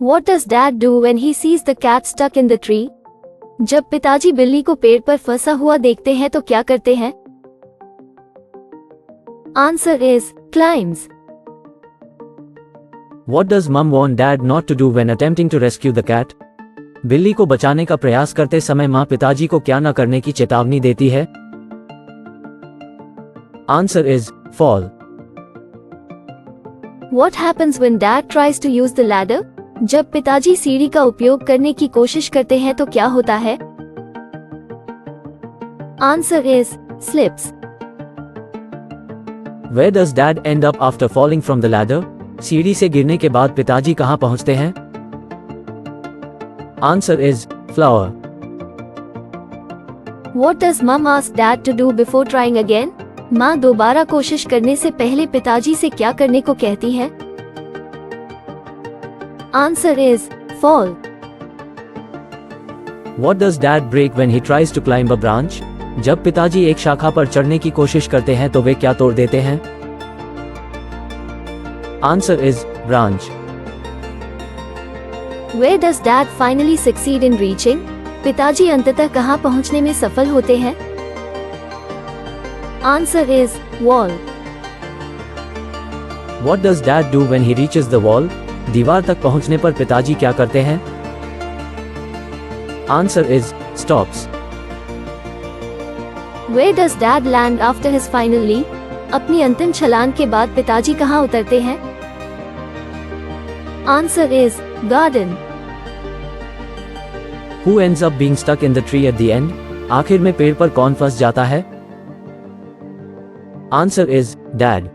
What does dad do when he sees the cat stuck in the tree? जब पिताजी बिल्ली को पेड़ पर फंसा हुआ देखते हैं तो क्या करते हैं? Answer is climbs. What does mom want dad not to do when attempting to rescue the cat? बिल्ली को बचाने का प्रयास करते समय मां पिताजी को क्या न करने की चेतावनी देती है? Answer is fall. What happens when dad tries to use the ladder? जब पिताजी सीढ़ी का उपयोग करने की कोशिश करते हैं तो क्या होता है? Answer is slips. Where does dad end up after falling from the ladder? सीढ़ी से गिरने के बाद पिताजी कहां पहुंचते हैं? Answer is flower. What does mom ask dad to do before trying again? माँ दोबारा कोशिश करने से पहले पिताजी से क्या करने को कहती है? Answer is fall. What does dad break when he tries to climb a branch? जब पिताजी एक शाखा पर चढ़ने की कोशिश करते हैं तो वे क्या तोड़ देते हैं? Answer is branch. Where does dad finally succeed in reaching? पिताजी अंततः कहाँ पहुँचने में सफल होते हैं? Answer is wall. What does dad do when he reaches the wall? दीवार तक पहुंचने पर पिताजी क्या करते हैं? Answer is stops. Where does dad land after his final leap? अपनी अंतिम छलांग के बाद पिताजी कहाँ उतरते हैं? Answer is garden. Who ends up being stuck in the tree at the end? आखिर में पेड़ पर कौन फंस जाता है? Answer is dad.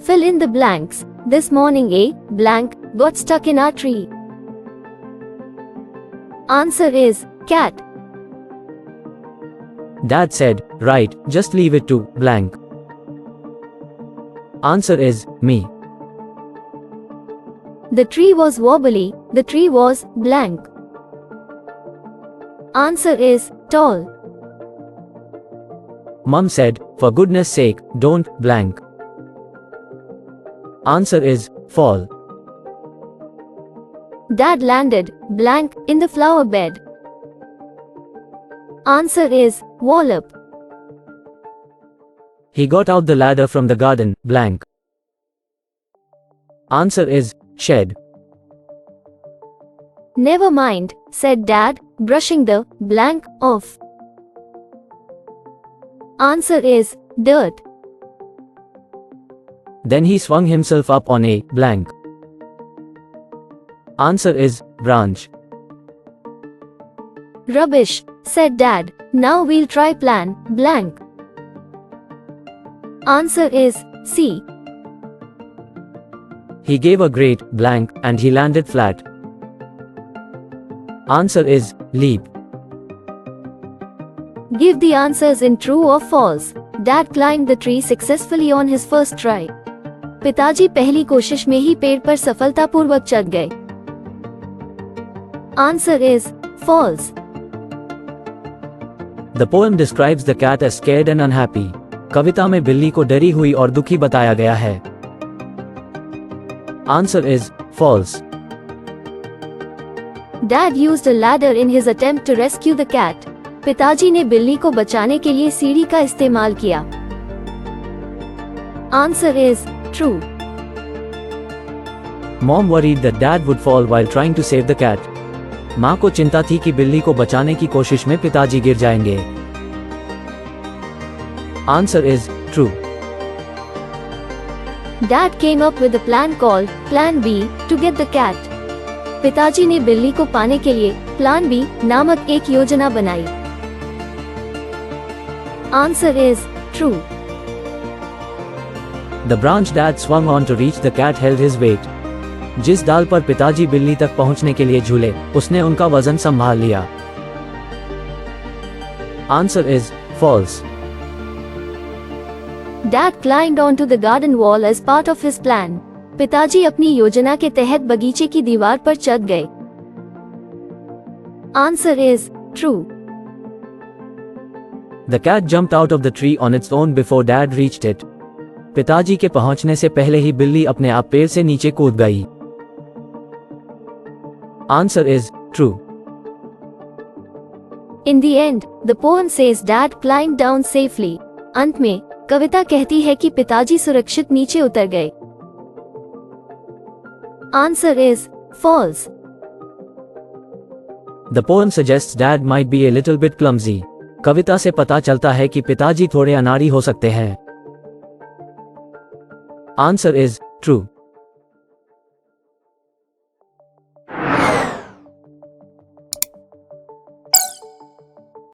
Fill in the blanks. This morning a blank got stuck in our tree. Answer is cat. Dad said, right, just leave it to blank. Answer is me. The tree was wobbly. The tree was blank. Answer is tall. Mom said, for goodness sake, don't blank. Answer is fall. Dad landed blank in the flower bed. Answer is wallop. He got out the ladder from the garden blank. Answer is shed. Never mind, said Dad, brushing the blank off. Answer is dirt. Then he swung himself up on a blank. Answer is branch. Rubbish, said Dad. Now we'll try plan blank. Answer is C. He gave a great blank and he landed flat. Answer is leap. Give the answers in true or false. Dad climbed the tree successfully on his first try. पिताजी पहली कोशिश में ही पेड़ पर सफलतापूर्वक चढ़ गए. Answer is false. The poem describes the cat as scared and unhappy. कविता में बिल्ली को डरी हुई और दुखी बताया गया है. Answer is false. Dad used a ladder in his attempt to rescue the cat. पिताजी ने बिल्ली को बचाने के लिए सीढ़ी का इस्तेमाल किया. Answer is true. Mom worried that dad would fall while trying to save the cat. माँ को चिंता थी कि बिल्ली को बचाने की कोशिश में पिताजी गिर जाएंगे. Answer is true. Dad came up with a plan called Plan B to get the cat. पिताजी ने बिल्ली को पाने के लिए Plan B नामक एक योजना बनाई. Answer is true. The branch dad swung on to reach the cat held his weight. जिस डाल पर पिताजी बिल्ली तक पहुंचने के लिए झूले, उसने उनका वजन संभाल लिया. Answer is false. Dad climbed onto the garden wall as part of his plan. पिताजी अपनी योजना के तहत बगीचे की दीवार पर चढ़ गए. Answer is true. The cat jumped out of the tree on its own before dad reached it. पिताजी के पहुंचने से पहले ही बिल्ली अपने आप पेड़ से नीचे कूद गई. Answer is true. In the end, the poem says Dad climbed down safely. अंत में कविता कहती है कि पिताजी सुरक्षित नीचे उतर गए. Answer is false. The poem suggests Dad might be a little bit clumsy. कविता से पता चलता है कि पिताजी थोड़े अनाड़ी हो सकते हैं. Answer is true.